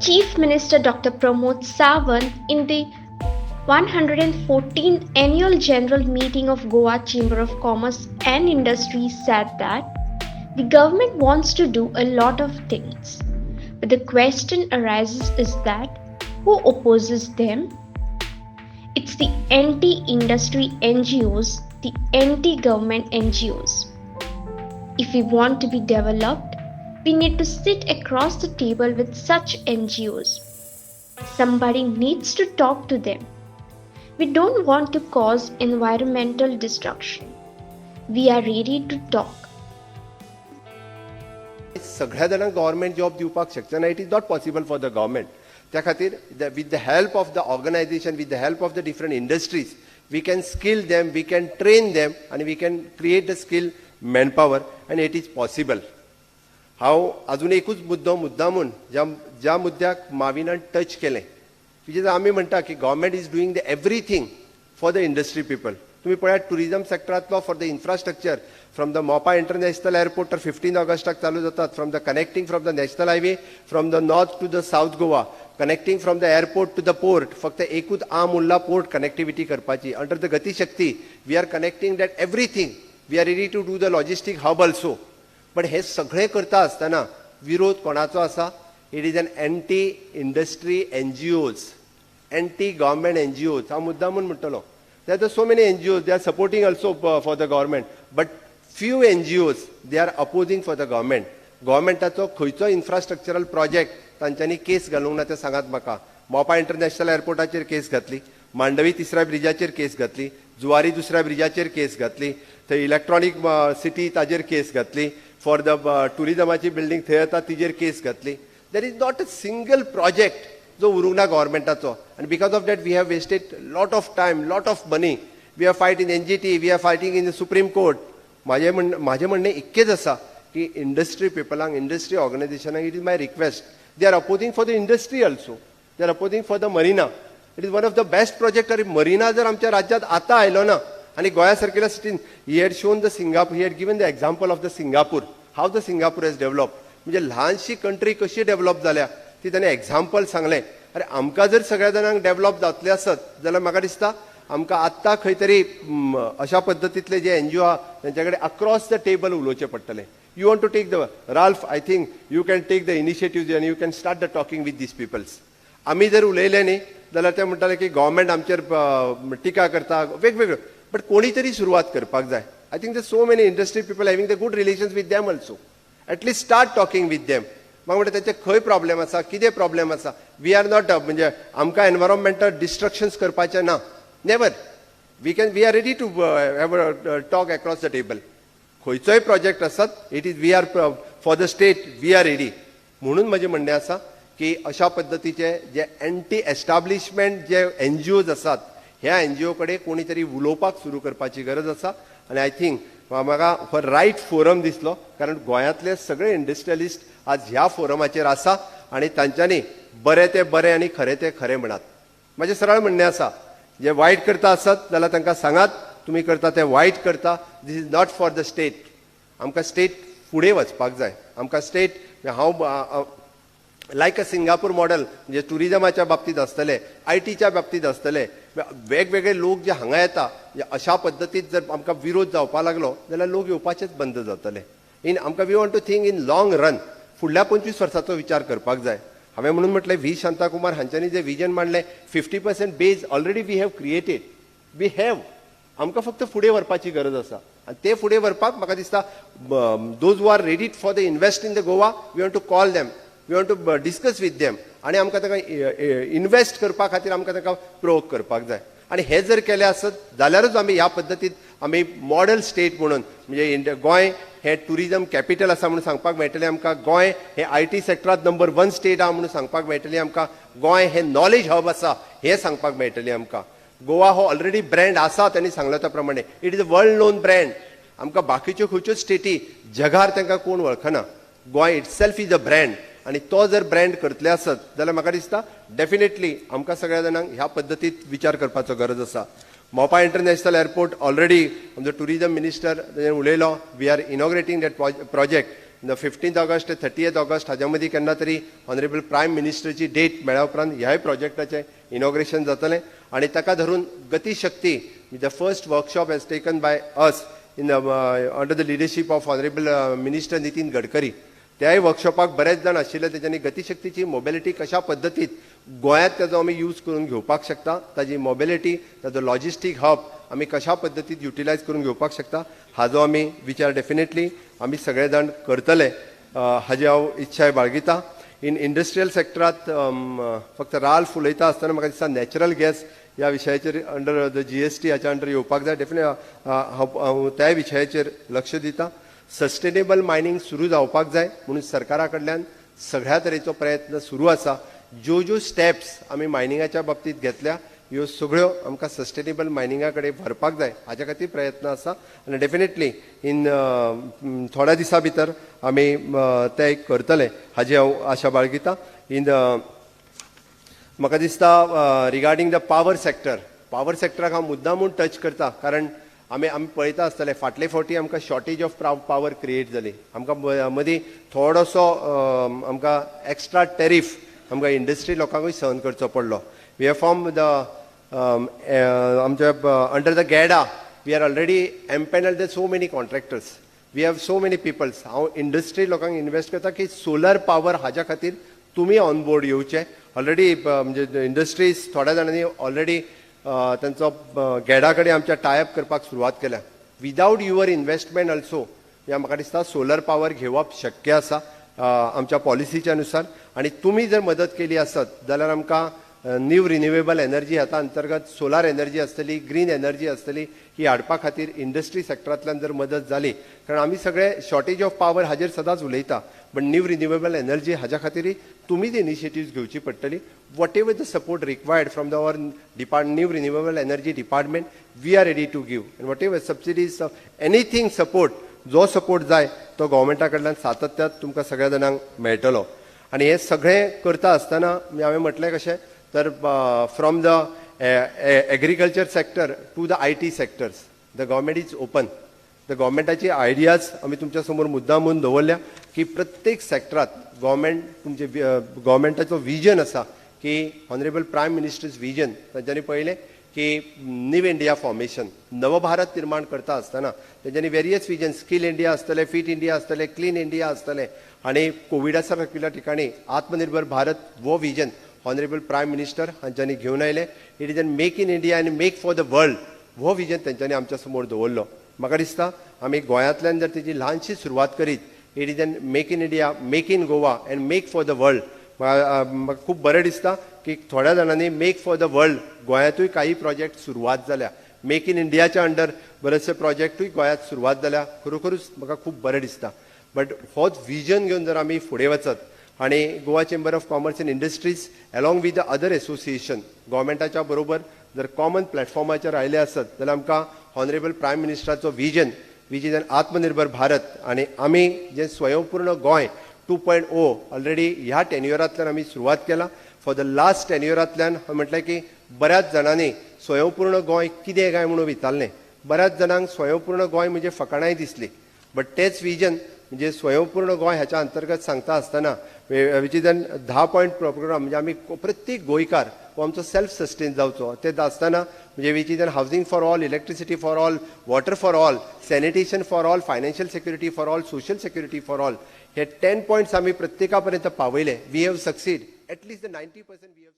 Chief Minister Dr. Pramod Sawant in the 114th Annual General Meeting of Goa Chamber of Commerce and Industry said that the government wants to do a lot of things, but the question arises is that who opposes them? It's the anti-industry NGOs, the anti-government NGOs. If we want to be developed, we need to sit across the table with such NGOs. Somebody needs to talk to them. We don't want to cause environmental destruction. We are ready to talk. सगळ्या जाणांक government job दिवपाक शकचे ना. It is not possible for the government. त्या खातीर with the help of the organisation, with the help of the different industries, we can skill them, we can train them, आणि we can create the skill manpower, and it is possible. हांव अजून एकूच मुद्दामून ज्या मुद्द्याक माविनान touch केलें, which आमी म्हणटा की government is doing the everything for the industry people. तुम्ही पळयात टुरिझम सेक्टरांतलो for the infrastructure, from the Mopa international airport तर 15 ऑगस्टाक चालू जातात, from the connecting from the national highway from the north to the south Goa, connecting from the airport to the port. फक्त एकूच आम उरला पोर्ट कनेक्टिविटी करपाची. Under the Gati Shakti we are connecting that everything. We are ready to do the logistic hub also. But हे सगळें करता आसतना विरोध कोणाचो आसा? It is an anti industry NGOs, anti government NGOs. हांव मुद्दामून म्हणटलो. There are so many NGOs, they are supporting also for the government, but few NGOs, they are opposing for the government. गव्हर्नमेंटाचो खंयचो इन्फ्रास्ट्रक्चरल प्रोजेक्ट तांच्यांनी केस घालूंक ना तें सांगात म्हाका. मोपा इंटरनॅशनल एअरपोर्टाचेर केस घातली, मांडवी तिसऱ्या ब्रिजाचेर केस घातली, जुवारी दुसऱ्या ब्रिजाचेर केस घातली, थंय इलेक्ट्रॉनिक सिटी ताचेर केस घातली, फॉर द टुरिझमाची बिल्डींग थंय येता तिचेर केस घातली. There is not a single project जो उरूंक ना गव्हर्नमेंटाचो. आनी because of that we have wasted lot of time, lot of money. We are fight in NGT, we are fighting in the supreme court. माझे म्हणणें इतकेंच आसा की इंडस्ट्री पीपलांक, इंडस्ट्री ऑर्गनायझेशनाक, it is my request, they are opposing for the industry also. They are opposing for the marina. It is one of the best project. अरे मरिना जर आमच्या राज्यात आता आयलो ना, आणि गोंया सारकेल्या सिटीन, he had shown the Singapore, he had given the example of the Singapore, how the Singapore has develop. म्हणजे ल्हानशी कंट्री कशी डेव्हलप जाल्या ती ताणें एक्झाम्पल सांगलें. अरे आमकां जर सगळ्या जाणांक डेव्हलप जातले आसत जाल्यार म्हाका दिसता आमकां आत्तां खंय तरी अशा पद्दतींतले जे NGO आहा तांचे कडेन अक्रॉस द टेबल उलोवचें पडटलें. You want to take the Ralph, I think you can take the initiative आनी you can start the talking with these peoples. आमी जर उलयले न्ही जाल्यार ते म्हणटाले की गव्हर्नमेंट आमचेर टिका करता वेगवेगळ्यो. बट कोणी तरी सुरवात करपाक जाय. I think the so many industry people having the good relations with them also. At least start talking with them. म्हाका म्हणटा तेंचे खंय प्रॉब्लेम आसा, कितें प्रॉब्लेम आसा. वी आर नॉट म्हणजे आमकां एनवायरमेंटल डिस्ट्रक्शन्स करपाचें ना. Never. We are ready to have a talk across the table. खंयचोय प्रोजेक्ट आसत, it is we are for the state, we are ready. म्हणून म्हजें म्हणणें आसा की अशा पद्दतीचे जे एंटी एस्टाब्लिशमेंट जे NGOs आसात, ह्या NGO कडेन कोणी तरी उलोवपाक सुरू करपाची गरज आसा. आनी आय थिंक म्हाका हो रायट फोरम दिसलो, कारण गोंयांतले सगळे इंडस्ट्रियलिस्ट आज ह्या फोरमाचेर आसा आणि तांच्यांनी बरें ते बरें आनी खरें ते खरें म्हणात. म्हजें सरळ म्हणणें आसा, जे वायट करता आसत जाल्यार तांकां सांगात तुमी करता ते वायट करता. This is not for the state. आमकां स्टेट फुडें वचपाक जाय. आमकां स्टेट, हांव लायक अ सिंगापूर मॉडेल, म्हणजे टुरिझमाच्या बाबतींत आसतले, IT च्या बाबतींत आसतले, वेगवेगळे लोक जे हांगा येता, अशा पद्दतीन जर आमकां विरोध जावपाक लागलो जाल्यार लोक येवपाचेच बंद जातले. आमकां we want to think in long run. फुडल्या 25 वर्सांचो विचार करपाक जाय. हांवें म्हणून म्हटलें व्ही शांताकुमार हांच्यांनी जे विजन मांडलें, 50% base already we have created. We have. आमकां फक्त फुडें व्हरपाची गरज आसा. आनी ते फुडें व्हरपाक म्हाका दिसता those who are ready for the invest in the Goa, we want to call them, we want to discuss with them, आनी आमकां ताका इन्वेस्ट करपा खातीर आमकां ताका प्रोवोक करपाक जाय. आनी हे जर केलें आसत जाल्यारूच आमी ह्या पद्दतीन आमी मॉडल स्टेट म्हणून, म्हणजे गोंय हे टुरिझम कॅपिटल आसा म्हणून सांगपाक मेळटलें आमकां. गोंय हे IT सेक्टरांत नंबर 1 स्टेट आहा म्हणून सांगपाक मेळटलें आमकां. गोंय हे नॉलेज हब आसा हें सांगपाक मेळटलें आमकां. गोवा हो ऑलरेडी ब्रँड आसा तांणी सांगल्या त्या प्रमाणे. It is a world non brand. आमकां बाकीच्यो खंयच्योच स्टेटी जगार तांकां कोण वळखना. Goa it self is a brand. आणि तो जर ब्रँड करतले आसत जाल्यार म्हाका दिसता डेफिनेटली आमकां सगळ्या जाणांक ह्या पद्दतीत विचार करपाचो गरज आसा. मोपा इंटरनॅशनल एअरपोर्ट ऑलरेडी आमचो टुरिझम मिनिस्टर उलयलो. We are inaugurating that project. 15 August ते 30 ऑगस्ट हाज्या मदीं केन्ना तरी ऑनरेबल प्रायम मिनिस्टरची डेट मेळ्ळ्या उपरांत ह्याय प्रोजेक्टाचें इनॉग्रेशन जातलें आनी ताका धरून Gati Shakti the first workshop has taken by us in under the leadership of honourable minister Nitin Gadkari. त्याय वर्कशॉपाक बरेच जाण आशिल्ले. तेच्यांनी गतीशक्तीची मोबिलिटी कशा पद्दतीत गोंयांत ताजो आमी यूज करून घेवपाक शकता, ताजी मोबिलिटी ताजो लॉजिस्टीक हब आमी कशा पद्दतीत युटिलायज करून घेवपाक शकता हाजो आमी विचार डेफिनेटली आमी सगळे जाण करतले हाजी हांव इच्छाय बाळगिता. इन इंडस्ट्रियल सेक्टरांत फक्त राल्फ उलयता आसतना म्हाका दिसता नॅचरल गॅस ह्या विशयाचेर अंडर द GST हाच्या अंडर येवपाक जाय. डेफिनेट हांव त्या विशयाचेर लक्ष दिता. सस्टेनेबल मायनिंग सुरू जावपाक जाय म्हणून सरकारा कडल्यान सगळ्या तरेचो प्रयत्न सुरू आसा. ज्यो स्टेप्स आमी मायनिंगाच्या बाबतींत घेतल्या ह्यो सगळ्यो आमकां सस्टेनेबल मायनिंगा कडेन व्हरपाक जाय हाच्या खातीर प्रयत्न आसा आनी डेफिनेटली इन थोड्या दिसां भितर आमी ते करतले हाजी हांव आशा बाळगिता. इन म्हाका दिसता रिगार्डींग द पावर सेक्टराक हांव मुद्दामून टच करता कारण आमी पळयता आसतले फाटले फावटी आमकां शॉर्टेज ऑफ पावर क्रिएट जाली. आमकां मदीं थोडोसो आमकां एक्स्ट्रा टॅरीफ आमकां इंडस्ट्री लोकांकूय सहन करचो पडलो. वी हॅव फॉर्म द आमच्या under the GEDA we are already empanelled the so many contractors. We have so many peoples. हांव इंडस्ट्री लोकांक इन्वेस्ट करता की सोलर पावर हाच्या खातीर तुमी ऑन बोर्ड येवचे. ऑलरेडी म्हणजे इंडस्ट्रीज थोड्या जाणांनी ऑलरेडी तांचो गॅडा कडेन आमच्या टायअप करपाक सुरवात केल्या. विदाउट युअर इन्वेस्टमेंट ऑल्सो म्हाका दिसता सोलर पावर घेवप शक्य आसा आमच्या पॉलिसीच्या अनुसार. आनी तुमी जर मदत केली आसत जाल्यार आमकां न्यू रिन्युवेबल एनर्जी हाता अंतर्गत सोलार एनर्जी आसतली, ग्रीन एनर्जी आसतली ही हाडपा खातीर इंडस्ट्री सेक्टरांतल्यान जर मदत जाली कारण आमी सगळे शॉर्टेज ऑफ पावर हाजेर सदांच उलयता बट न्यू रिन्युवेबल एनर्जी हाच्या खातीरय तुमीच इनिशिएटिव्स घेवची पडटली. Whatever the support required from the our new renewable energy department we are ready to give and whatever subsidies anything support जो support जाय तो गव्हर्मेंटा कडल्यान सातत्यात तुमकां सगळ्या जाणांक मेळटलो. आनी हे सगळें करता आसतना हांवें म्हटलें कशें तर from the agriculture sector to the IT sectors the government is open. The गव्हर्मेंटाची आयडियाज आमी तुमच्या समोर मुद्दामून दवरल्या की प्रत्येक सेक्टरात गव्हर्मेंटाचो विजन आसा की ऑनरेबल प्रायम मिनिस्टर्स विजन तांच्यांनी पळयलें की न्यू इंडिया फॉर्मेशन नवभारत निर्माण करता आसतना तांच्यांनी वेरियस विजन स्कील इंडिया आसतलें, फीट इंडिया आसतलें, क्लीन इंडिया आसतलें आनी कोविडा सारकिल्या ठिकाणी आत्मनिर्भर भारत वो विजन ऑनरेबल प्रायम मिनिस्टर हांच्यांनी घेवन आयले. It is N make in India आनी मेक फॉर द वर्ल्ड हो विजन तांच्यांनी आमच्या समोर दवरलो. म्हाका दिसता आमी गोंयांतल्यान जर तेजी ल्हानशी सुरवात करीत it is N make in India, make in Goa and make for the world. म्हाका खूब बरें दिसता की थोड्या जाणांनी मेक फॉर द वर्ल्ड गोंयांतूय काही प्रोजेक्ट सुरवात जाल्या. मेक इन इंडियाच्या अंडर बरेचसे प्रोजेक्टूय गोंयांत सुरवात जाल्या. खरोखरूच म्हाका खूब बरें दिसता. बट होच विजन घेवन जर आमी फुडें वचत आनी Goa chamber of commerce and industries along with the other association गव्हर्मेंटाच्या बरोबर जर कॉमन प्लॅटफॉर्माचेर आयले आसत जाल्यार आमकां ऑनरेबल प्रायम मिनिस्टराचो vision which is an Atmanirbhar Bharat आनी आमी जे स्वयंपूर्ण गोंय 2.0 ऑलरेडी ह्या टेन्युअरांतल्यान आमी सुरवात केला. फॉर द लास्ट टेन्युअरांतल्यान हांवें म्हटलें की बऱ्याच जाणांनी स्वयंपूर्ण गोंय कितें काय म्हणून विचारलें. बऱ्याच जाणांक स्वयंपूर्ण गोंय म्हणजे फकाणाय दिसली बट तेच विजन म्हणजे स्वयंपूर्ण गोंय ह्याच्या अंतर्गत सांगता आसतना which is an 10 point programme म्हणजे आमी प्रत्येक गोंयकार हो आमचो सेल्फ सस्टेन जावचो ते आसतना म्हणजे which is an housing for all, electricity for all, water for all, sanitation for all, financial security for all, social security for all हे 10 पॉयंट्स आमी प्रत्येका पर्यंत पावयले. We have succeed at least the 90% we have